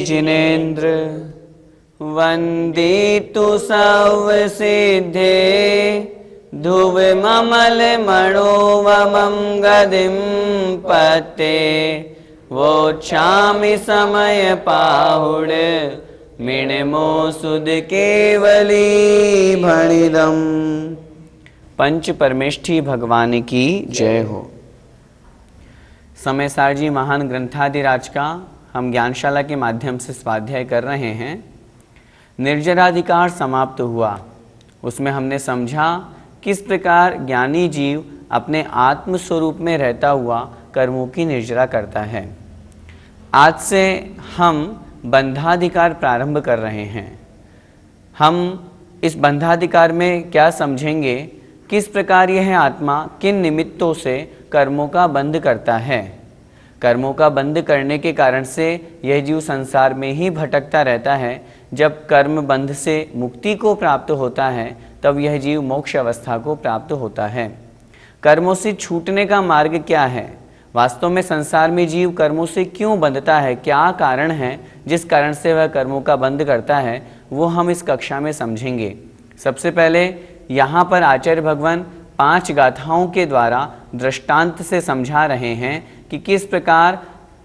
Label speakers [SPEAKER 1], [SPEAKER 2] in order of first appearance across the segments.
[SPEAKER 1] जिनेन्द्र वंदितु सर्वसिद्धे ध्रुवममल मनोवमं गदिं पते वोच्छामि समय पाहुड मिणमो सुद केवली भणिदम। पंच परमेष्ठी भगवान की जय हो। समयसार जी महान ग्रंथाधिराज का हम ज्ञानशाला के माध्यम से स्वाध्याय कर रहे हैं। निर्जराधिकार समाप्त हुआ, उसमें हमने समझा किस प्रकार ज्ञानी जीव अपने आत्म स्वरूप में रहता हुआ कर्मों की निर्जरा करता है। आज से हम बंधाधिकार प्रारंभ कर रहे हैं। हम इस बंधाधिकार में क्या समझेंगे, किस प्रकार यह आत्मा किन निमित्तों से कर्मों का बंध करता है। कर्मों का बंध करने के कारण से यह जीव संसार में ही भटकता रहता है। जब कर्म बंध से मुक्ति को प्राप्त होता है तब यह जीव मोक्ष अवस्था को प्राप्त होता है। कर्मों से छूटने का मार्ग क्या है, वास्तव में संसार में जीव कर्मों से क्यों बंधता है, क्या कारण है जिस कारण से वह कर्मों का बंध करता है, वो हम इस कक्षा में समझेंगे। सबसे पहले यहाँ पर आचार्य भगवान 5 गाथाओं के द्वारा दृष्टांत से समझा रहे हैं कि किस प्रकार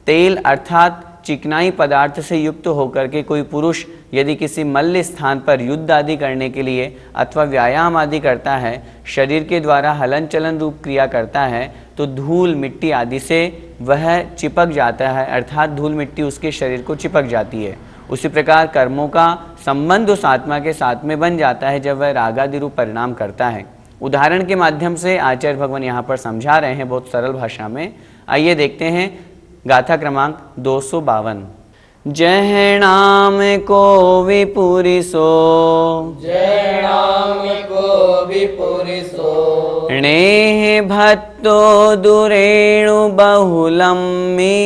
[SPEAKER 1] तेल अर्थात चिकनाई पदार्थ से युक्त होकर के कोई पुरुष यदि किसी मल्ल स्थान पर युद्ध आदि करने के लिए अथवा व्यायाम आदि करता है, शरीर के द्वारा हलन चलन रूप क्रिया करता है, तो धूल मिट्टी आदि से वह चिपक जाता है, अर्थात धूल मिट्टी उसके शरीर को चिपक जाती है। उसी प्रकार कर्मों का संबंध उस आत्मा के साथ में बन जाता है जब वह रागादि रूप परिणाम करता है। उदाहरण के माध्यम से आचार्य भगवान यहाँ पर समझा रहे हैं बहुत सरल भाषा में। आइए देखते हैं गाथा क्रमांक 252। जय नाम को विपुरिसो,
[SPEAKER 2] जय नाम को विपुरिसो,
[SPEAKER 1] नेह भत्तो दुरेणु बहुलम्मी,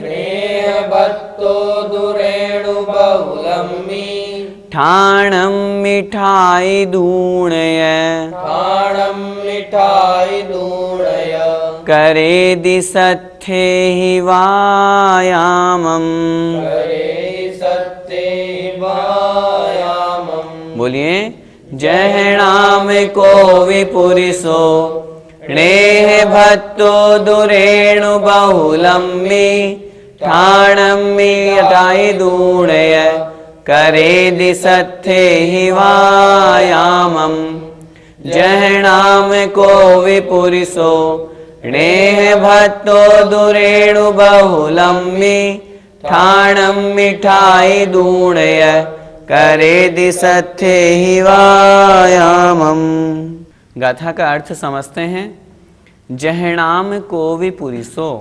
[SPEAKER 2] नेह भत्तो दुरेणु बहुलम्मी,
[SPEAKER 1] ठाणं मिठाई दूणय,
[SPEAKER 2] ठाणं मिठाई दूणय,
[SPEAKER 1] करे दिसत्थे हि वायामम्,
[SPEAKER 2] करे सत्ते वायामम्।
[SPEAKER 1] बोलिए जय नाम को विपुरिसो, नेह भत्तो दुरेणु बहुलम्मी, ठाणं मिठाई दूणय, करे दिसत्थे हि वायामम्। जय नाम को विपुरिसो, नेह भत्तो दुरेणु बहुलम्मी, ठाणं मिठाई दूणय, करे दिसत्थे हि वायामम्। गाथा का अर्थ समझते हैं। जह नाम को विपुरिसो,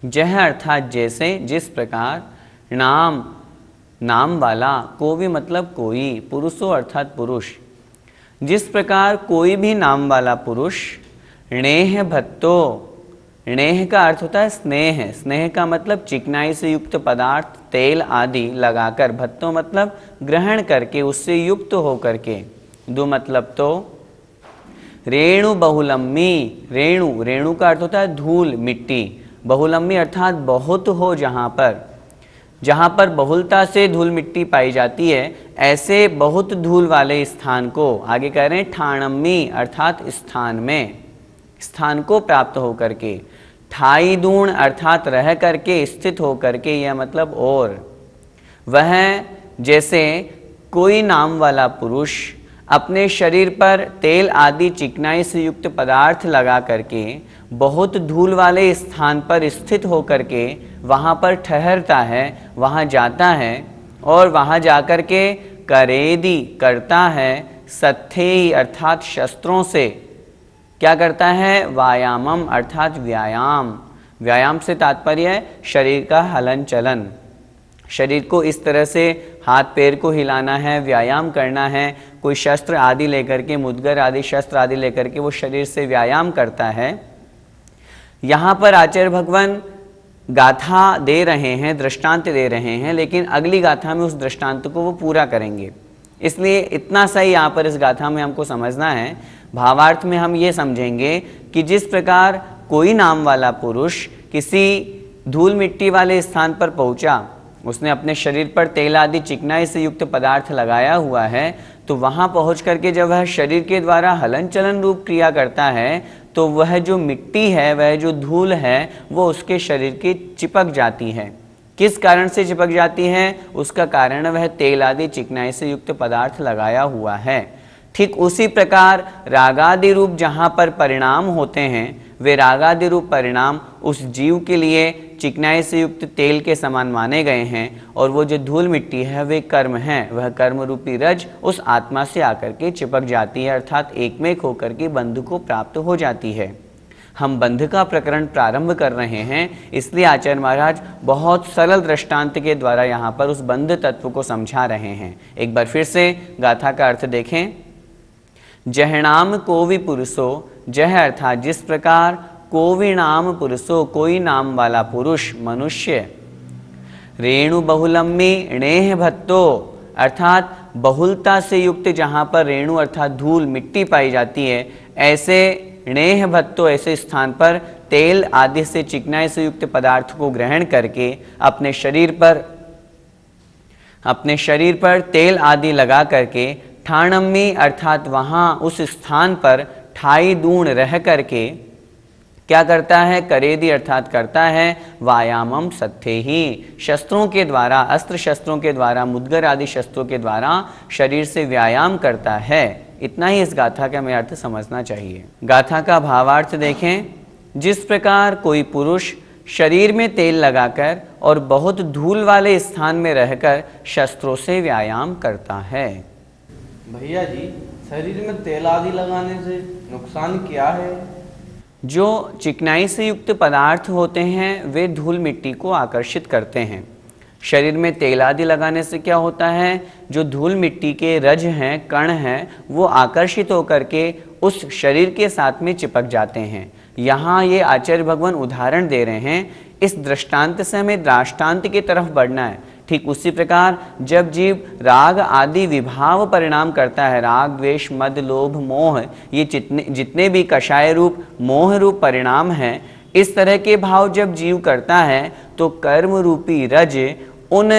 [SPEAKER 1] जह अर्थात जैसे, जिस प्रकार, नाम नाम वाला, को भी मतलब कोई, पुरुषो अर्थात पुरुष, जिस प्रकार कोई भी नाम वाला पुरुष, नेह भत्तो, नेह का अर्थ होता है स्नेह, स्नेह का मतलब चिकनाई से युक्त पदार्थ तेल आदि लगाकर, भत्तो मतलब ग्रहण करके उससे युक्त हो करके, दो मतलब तो, रेणु बहुलम्मी, रेणु, रेणु का अर्थ होता है धूल मिट्टी, बहुलम्मी अर्थात बहुत हो, जहाँ पर बहुलता से धूल मिट्टी पाई जाती है, ऐसे बहुत धूल वाले स्थान को, आगे कह रहे हैं ठाणम्मी अर्थात स्थान में, स्थान को प्राप्त हो करके, ठाई दूण अर्थात रह करके, स्थित हो करके, यह मतलब और, वह जैसे कोई नाम वाला पुरुष अपने शरीर पर तेल आदि चिकनाई से युक्त पदार्थ लगा करके बहुत धूल वाले स्थान पर स्थित हो करके वहाँ पर ठहरता है, वहाँ जाता है और वहाँ जाकर के करेदी करता है, सत्थेहि अर्थात शस्त्रों से क्या करता है, व्यायामम अर्थात व्यायाम, व्यायाम से तात्पर्य है शरीर का हलन चलन, शरीर को इस तरह से हाथ पैर को हिलाना है, व्यायाम करना है, कोई शस्त्र आदि लेकर के, मुद्गर आदि शस्त्र आदि लेकर के वो शरीर से व्यायाम करता है। यहाँ पर आचार्य भगवान गाथा दे रहे हैं, दृष्टांत दे रहे हैं, लेकिन अगली गाथा में उस दृष्टांत को वो पूरा करेंगे, इसलिए इतना सा ही यहाँ पर इस गाथा में हमको समझना है। भावार्थ में हम ये समझेंगे कि जिस प्रकार कोई नाम वाला पुरुष किसी धूल मिट्टी वाले स्थान पर पहुँचा, उसने अपने शरीर पर तेल आदि चिकनाई से युक्त पदार्थ लगाया हुआ है, तो वहां पहुंच करके जब वह शरीर के द्वारा हलन चलन रूप क्रिया करता है, तो वह जो मिट्टी है, वह जो धूल है, वो उसके शरीर की चिपक जाती है। किस कारण से चिपक जाती है? उसका कारण वह तेल आदि चिकनाई से युक्त पदार्थ लगाया हुआ है। ठीक उसी प्रकार रागादि रूप जहाँ पर परिणाम होते हैं, वे रागादि रूप परिणाम उस जीव के लिए चिकनाई से युक्त तेल के समान माने गए हैं, और वो जो धूल मिट्टी है वे कर्म हैं। वह कर्म रूपी रज उस आत्मा से आकर के चिपक जाती है, अर्थात एकमेक होकर के बंध को प्राप्त हो जाती है। हम बंध का प्रकरण प्रारंभ कर रहे हैं, इसलिए आचार्य महाराज बहुत सरल दृष्टांत के द्वारा यहाँ पर उस बंध तत्व को समझा रहे हैं। एक बार फिर से गाथा का अर्थ देखें। जहनाम कोवि पुरुषो, जह अर्थात जिस प्रकार, कोवि नाम पुरुषो कोई नाम वाला पुरुष मनुष्य, रेणु बहुलम्बी णेह भत्तो अर्थात बहुलता से युक्त जहाँ पर रेणु अर्थात धूल मिट्टी पाई जाती है, ऐसे णेह भत्तो ऐसे स्थान पर तेल आदि से चिकनाई से युक्त पदार्थ को ग्रहण करके अपने शरीर पर तेल आदि लगा करके ठाणम्मी अर्थात वहाँ उस स्थान पर ठाई दूण रह करके क्या करता है? करेदि अर्थात करता है वायामम सत्थे ही, शस्त्रों के द्वारा, अस्त्र शस्त्रों के द्वारा, मुद्गर आदि शस्त्रों के द्वारा शरीर से व्यायाम करता है। इतना ही इस गाथा का हमें अर्थ समझना चाहिए। गाथा का भावार्थ देखें। जिस प्रकार कोई पुरुष शरीर में तेल लगाकर और बहुत धूल वाले स्थान में रहकर शस्त्रों से व्यायाम करता है।
[SPEAKER 2] भैया जी, शरीर में तेल आदि लगाने से नुकसान क्या है?
[SPEAKER 1] जो चिकनाई से युक्त पदार्थ होते हैं वे धूल मिट्टी को आकर्षित करते हैं। शरीर में तेल आदि लगाने से क्या होता है? जो धूल मिट्टी के रज हैं, कण हैं, वो आकर्षित होकर के उस शरीर के साथ में चिपक जाते हैं। यहाँ ये आचार्य भगवान उदाहरण दे रहे हैं। इस दृष्टांत से हमें दृष्टांत की तरफ बढ़ना है। ठीक उसी प्रकार जब जीव राग आदि विभाव परिणाम करता है, राग द्वेष मद लोभ मोह, ये जितने भी कषाय रूप मोह रूप परिणाम हैं, इस तरह के भाव जब जीव करता है तो कर्म रूपी रज उन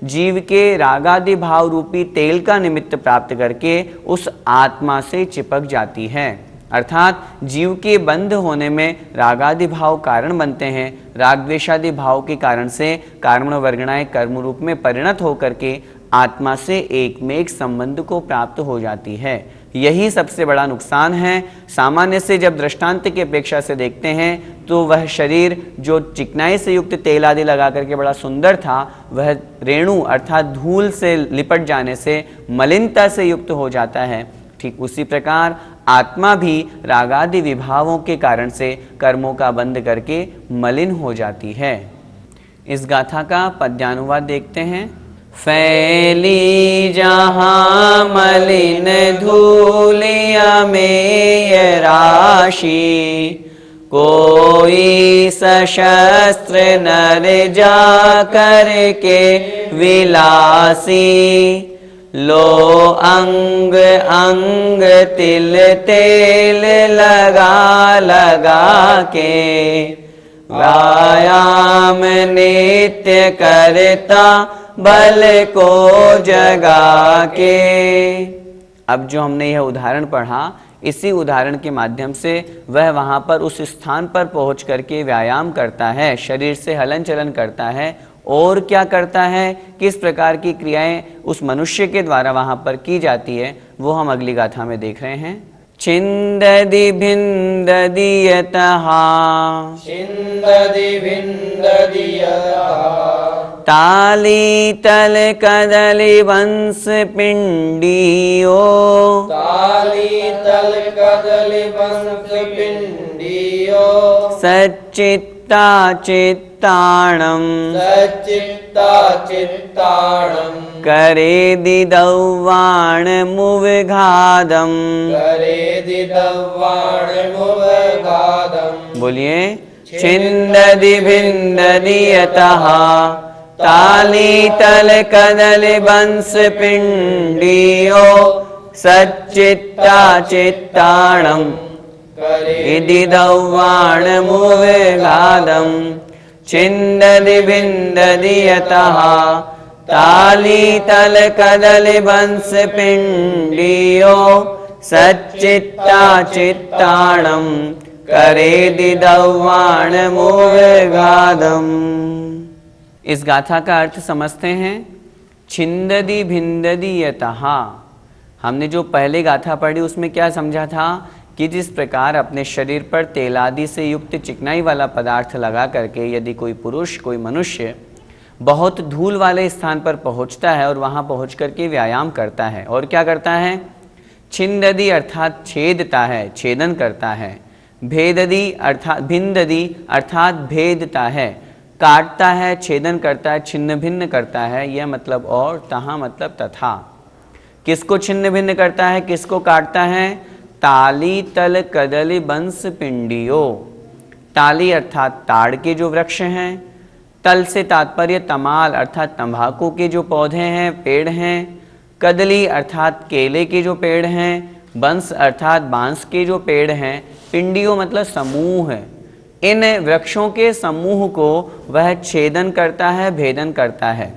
[SPEAKER 1] जीव के रागादि भाव रूपी तेल का निमित्त प्राप्त करके उस आत्मा से चिपक जाती है। अर्थात जीव के बंध होने में रागादि भाव कारण बनते हैं। राग द्वेषादि भाव के कारण से कर्म वर्गणाएं कर्म रूप में परिणत होकर के आत्मा से एक में एक संबंध को प्राप्त हो जाती है। यही सबसे बड़ा नुकसान है। सामान्य से जब दृष्टांत की अपेक्षा से देखते हैं तो वह शरीर जो चिकनाई से युक्त तेल आदि लगा करके बड़ा सुंदर था, वह रेणु अर्थात धूल से लिपट जाने से मलिनता से युक्त हो जाता है। ठीक उसी प्रकार आत्मा भी रागादि विभावों के कारण से कर्मों का बंध करके मलिन हो जाती है। इस गाथा का पद्यानुवाद देखते हैं। फैली जहाँ मलिन धूलिया में राशि, कोई सशस्त्र नर जा करके विलासी, लो अंग अंग तिल तेल लगा लगा के, व्यायाम नित्य करता बल को जगा के। अब जो हमने यह उदाहरण पढ़ा, इसी उदाहरण के माध्यम से वह वहाँ पर उस स्थान पर पहुँच करके व्यायाम करता है, शरीर से हलन चलन करता है, और क्या करता है, किस प्रकार की क्रियाएं उस मनुष्य के द्वारा वहाँ पर की जाती है, वो हम अगली गाथा में देख रहे हैं। छिंददि भिंददि यतः,
[SPEAKER 2] छिंददि भिंददि यतः,
[SPEAKER 1] ताली तल कदली वंश पिंडियो,
[SPEAKER 2] ताली तल कदली वंश पिंडियो,
[SPEAKER 1] सच्चित्ता चित्ताणं,
[SPEAKER 2] सच्चित्ता चित्ताणं,
[SPEAKER 1] करेदि दौवाण मुवघादम,
[SPEAKER 2] करेदि दौवाण मुवघादम।
[SPEAKER 1] बोलिए। छिंददि भिंददि यतः, ताली तल कदल वंश पिंडियो, सच्चित्ता चित्ताणं, करेदि दौवाण मुवघादम। छिन्दति भिन्दति यतः तालीतल कदली बंस पिंडियो सच्चित्ता चित्ताणम करेदि दव्वाण मूर्घादम। इस गाथा का अर्थ समझते हैं। छिन्दति भिन्दति यतः, हमने जो पहले गाथा पढ़ी उसमें क्या समझा था कि जिस प्रकार अपने शरीर पर तेल आदि से युक्त चिकनाई वाला पदार्थ लगा करके यदि कोई पुरुष, कोई मनुष्य बहुत धूल वाले स्थान पर पहुंचता है और वहां पहुंच करके व्यायाम करता है, और क्या करता है, छिन्दति अर्थात छेदता है, छेदन करता है, भेदति अर्थात भिन्दति अर्थात भेदता है, काटता है, छेदन करता है, छिन्न भिन्न करता है, यह मतलब और, तहाँ मतलब तथा। किसको छिन्न भिन्न करता है, किसको काटता है, ताली तल कदली बंस पिंडियो। ताली अर्थात ताड़ के जो वृक्ष हैं, तल से तात्पर्य तमाल अर्थात तंबाकू के जो पौधे हैं, पेड़ हैं, कदली अर्थात केले के जो पेड़ हैं, बंस अर्थात बांस के जो पेड़ हैं, पिंडियो मतलब समूह है, इन वृक्षों के समूह को वह छेदन करता है, भेदन करता है।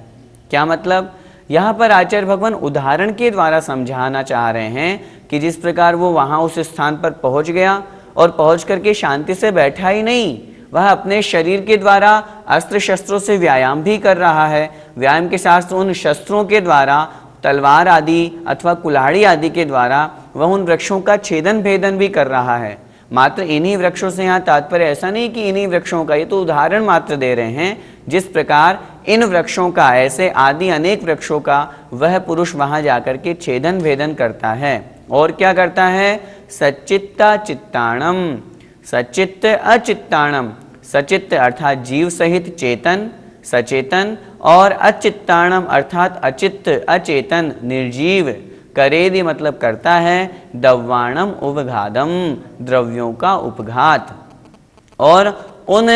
[SPEAKER 1] क्या मतलब, यहाँ पर आचार्य भगवान उदाहरण के द्वारा समझाना चाह रहे हैं कि जिस प्रकार वो वहाँ उस स्थान पर पहुँच गया और पहुँच करके शांति से बैठा ही नहीं, वह अपने शरीर के द्वारा अस्त्र शस्त्रों से व्यायाम भी कर रहा है। व्यायाम के साथ उन शस्त्रों के द्वारा, तलवार आदि अथवा कुल्हाड़ी आदि के द्वारा वह उन वृक्षों का छेदन भेदन भी कर रहा है। मात्र इन्हीं वृक्षों से यहाँ तात्पर्य ऐसा नहीं कि इन्हीं वृक्षों का, ये तो उदाहरण मात्र दे रहे हैं। जिस प्रकार इन वृक्षों का, ऐसे आदि अनेक वृक्षों का वह पुरुष वहां जाकर के छेदन भेदन करता है। और क्या करता है, सच्चित्ता चित्ताणम, सच्चित्त अचित्ताणम, सचित्त अर्थात जीव सहित चेतन, सचेतन, और अचित्ताणम अर्थात अचित्त अचेतन निर्जीव, करेदि मतलब करता है, दव्वाणम उपघातम द्रव्यों का उपघात, और उन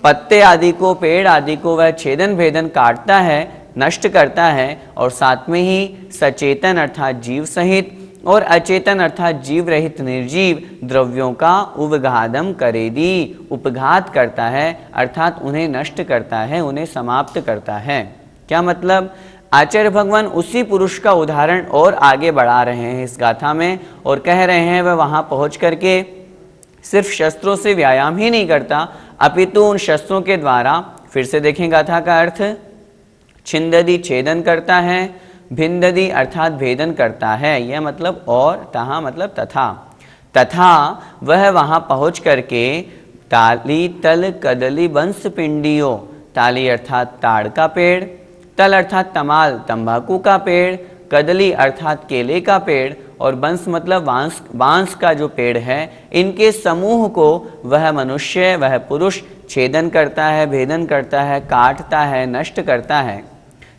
[SPEAKER 1] पत्ते आदि को, पेड़ आदि को वह छेदन भेदन काटता है, नष्ट करता है, और साथ में ही सचेतन अर्थात जीव सहित और अचेतन अर्थात जीव रहित निर्जीव द्रव्यों का उपघातम करेदि उपघात करता है, अर्थात उन्हें नष्ट करता है, उन्हें समाप्त करता है। क्या मतलब, आचार्य भगवान उसी पुरुष का उदाहरण और आगे बढ़ा रहे हैं इस गाथा में, और कह रहे हैं वह वहां पहुंच करके सिर्फ शस्त्रों से व्यायाम ही नहीं करता, अपितु उन शस्त्रों के द्वारा, फिर से देखें गाथा का अर्थ, छिन्दति छेदन करता है, भिन्दति अर्थात भेदन करता है, यह मतलब और, तहाँ मतलब तथा, तथा वह वहां पहुंच करके ताली तल कदली बंस पिंडियो, ताली अर्थात ताड़ का पेड़, तल अर्थात तमाल तंबाकू का पेड़, कदली अर्थात केले का पेड़, और बंस मतलब बांस का जो पेड़ है, इनके समूह को वह मनुष्य, वह पुरुष छेदन करता है, भेदन करता है, काटता है, नष्ट करता है।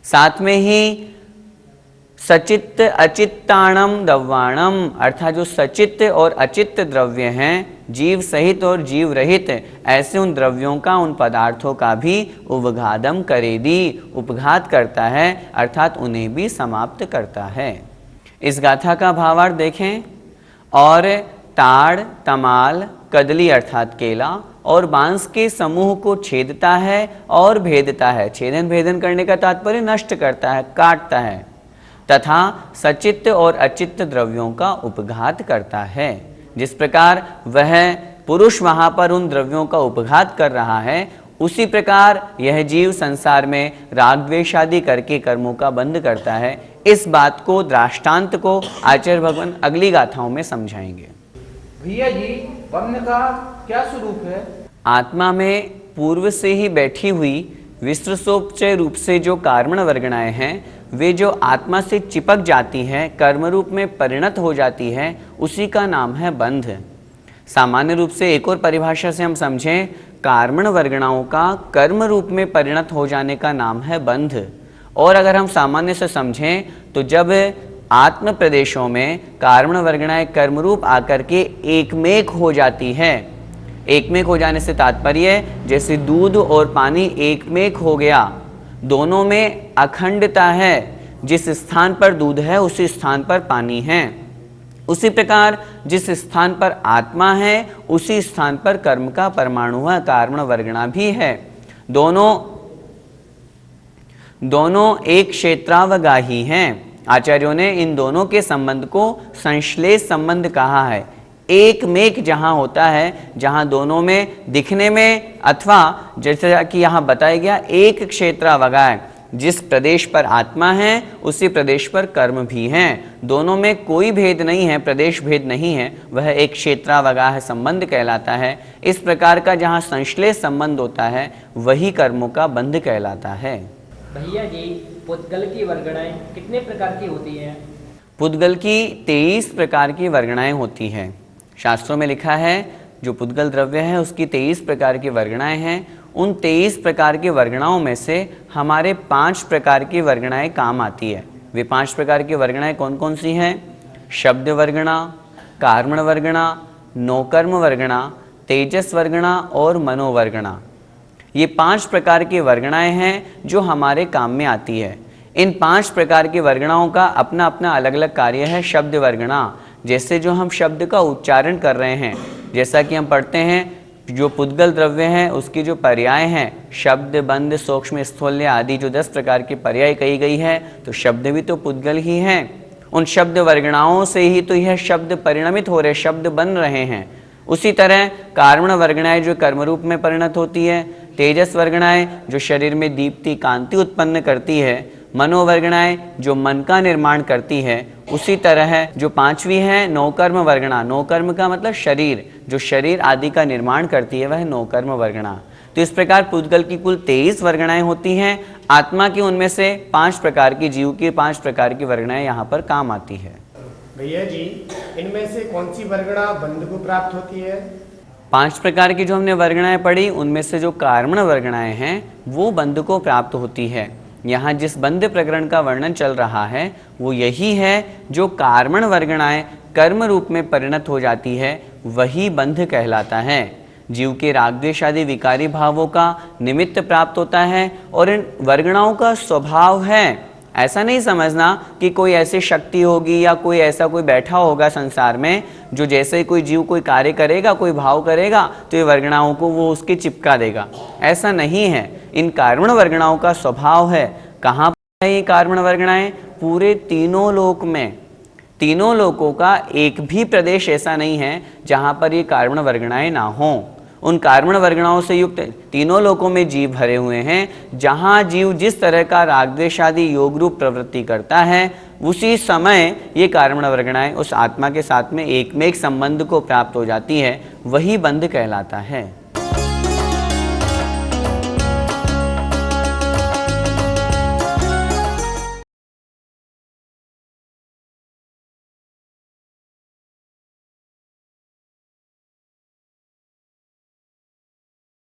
[SPEAKER 1] साथ में ही सचित्त अचित्ताणम दव्वाणम अर्थात जो सचित्त और अचित्त द्रव्य हैं, जीव सहित और जीव रहित, ऐसे उन द्रव्यों का, उन पदार्थों का भी उपघातम करेदि उपघात करता है, अर्थात उन्हें भी समाप्त करता है। इस गाथा का भावार्थ देखें, और ताड़, तमाल, कदली अर्थात केला और बांस के समूह को छेदता है और भेदता है। छेदन भेदन करने का तात्पर्य नष्ट करता है, काटता है, तथा सचित्त और अचित्त द्रव्यों का उपघात करता है। जिस प्रकार वह पुरुष वहां पर उन द्रव्यों का उपघात कर रहा है, उसी प्रकार यह जीव संसार में राग द्वेष आदि करके कर्मों का बंध करता है। इस बात को, दृष्टांत को आचार्य भगवान अगली गाथाओं में समझाएंगे।
[SPEAKER 2] भैया जी, वर्ण का क्या स्वरूप है?
[SPEAKER 1] आत्मा में पूर्व से ही बैठी हुई विस्तृतोपचय रूप से जो कार्मण वर्गणाएं हैं, वे जो आत्मा से चिपक जाती हैं, कर्म रूप में परिणत हो जाती है, उसी का नाम है बंध। सामान्य रूप से एक और परिभाषा से हम समझें, कार्मण वर्गणाओं का कर्म रूप में परिणत हो जाने का नाम है बंध। और अगर हम सामान्य से समझें तो जब आत्म प्रदेशों में कार्मण वर्गणाएं कर्म रूप आकर के एकमेक हो जाती है, एकमेक हो जाने से तात्पर्य जैसे दूध और पानी एकमेक हो गया, दोनों में अखंडता है, जिस स्थान पर दूध है उसी स्थान पर पानी है, उसी प्रकार जिस स्थान पर आत्मा है उसी स्थान पर कर्म का परमाणु है, कार्मण वर्गणा भी है। दोनों एक क्षेत्रावगाही हैं। आचार्यों ने इन दोनों के संबंध को संश्लेष संबंध कहा है। एक मेक जहां होता है, जहां दोनों में दिखने में, अथवा जैसे कि यहां बताया गया एक क्षेत्रावगाह, जिस प्रदेश पर आत्मा है उसी प्रदेश पर कर्म भी हैं। दोनों में कोई भेद नहीं है, प्रदेश भेद नहीं है, वह एक क्षेत्रावगाह संबंध कहलाता है। इस प्रकार का जहाँ संश्लेष संबंध होता है वही कर्मों का बंध कहलाता है।
[SPEAKER 3] भैया जी, पुद्गल की वर्गणाएं कितने प्रकार की होती हैं?
[SPEAKER 1] पुद्गल की 23 प्रकार की वर्गणाएं होती हैं। शास्त्रों में लिखा है जो पुद्गल द्रव्य है उसकी 23 प्रकार की वर्गणाएं हैं। उन 23 प्रकार की वर्गणाओं में से हमारे 5 प्रकार की वर्गणाएं काम आती है। वे 5 प्रकार की वर्गणाएं कौन कौन सी हैं? शब्द वर्गणा, कार्मण वर्गणा, नौकर्म वर्गणा, तेजस वर्गणा और मनोवर्गणा। ये 5 प्रकार की वर्गणाएं हैं जो हमारे काम में आती है। इन 5 प्रकार की वर्गणाओं का अपना अपना अलग अलग कार्य है। शब्द वर्गणा, जैसे जो हम शब्द का उच्चारण कर रहे हैं, जैसा कि हम पढ़ते हैं जो पुद्गल द्रव्य है उसकी जो पर्याय हैं, शब्द, बंध, सूक्ष्म, स्थूल्य आदि जो 10 प्रकार की पर्याय कही गई है, तो शब्द भी तो पुद्गल ही हैं। उन शब्द वर्गणाओं से ही तो यह शब्द परिणमित हो रहे, शब्द बन रहे हैं। उसी तरह कार्मण वर्गणाएं जो कर्म रूप में परिणत होती है, तेजस वर्गणाएं जो शरीर में दीप्ति कांति उत्पन्न करती है, मनोवर्गणाएं जो मन का निर्माण करती है। उसी तरह जो 5वीं है नौकर्म वर्गणा, नौकर्म का मतलब शरीर, जो शरीर आदि का निर्माण करती है वह नौकर्म वर्गणा। तो इस प्रकार पुद्गल की कुल 23 वर्गणाएं होती हैं। आत्मा की उनमें से 5 प्रकार की, जीव की 5 प्रकार की वर्गणाएं यहाँ पर काम आती है।
[SPEAKER 4] भैया जी, इनमें से कौन सी वर्गणा बंध को प्राप्त होती है?
[SPEAKER 1] 5 प्रकार की जो हमने वर्गणाएं पढ़ी उनमें से जो कार्मण वर्गणाएं हैं वो बंध को प्राप्त होती है। यहाँ जिस बंध प्रकरण का वर्णन चल रहा है वो यही है, जो कार्मण वर्गणाएं कर्म रूप में परिणत हो जाती है वही बंध कहलाता है। जीव के राग द्वेष आदि विकारी भावों का निमित्त प्राप्त होता है और इन वर्गणाओं का स्वभाव है। ऐसा नहीं समझना कि कोई ऐसी शक्ति होगी या कोई ऐसा कोई बैठा होगा संसार में जो जैसे ही कोई जीव कोई कार्य करेगा, कोई भाव करेगा तो ये वर्गणाओं को वो उसके चिपका देगा। ऐसा नहीं है। इन कार्मण वर्गणाओं का स्वभाव है। कहाँ पर है ये कार्मण वर्गणाएं? पूरे तीनों लोक में। तीनों लोकों का एक भी प्रदेश ऐसा नहीं है जहाँ पर ये कार्मण वर्गणाएं ना हों। उन कार्मण वर्गणाओं से युक्त तीनों लोकों में जीव भरे हुए हैं। जहाँ जीव जिस तरह का राग द्वेष आदि योग रूप प्रवृत्ति करता है उसी समय ये कार्मण वर्गणाएं उस आत्मा के साथ में एक में एक संबंध को प्राप्त हो जाती है, वही बंध कहलाता है।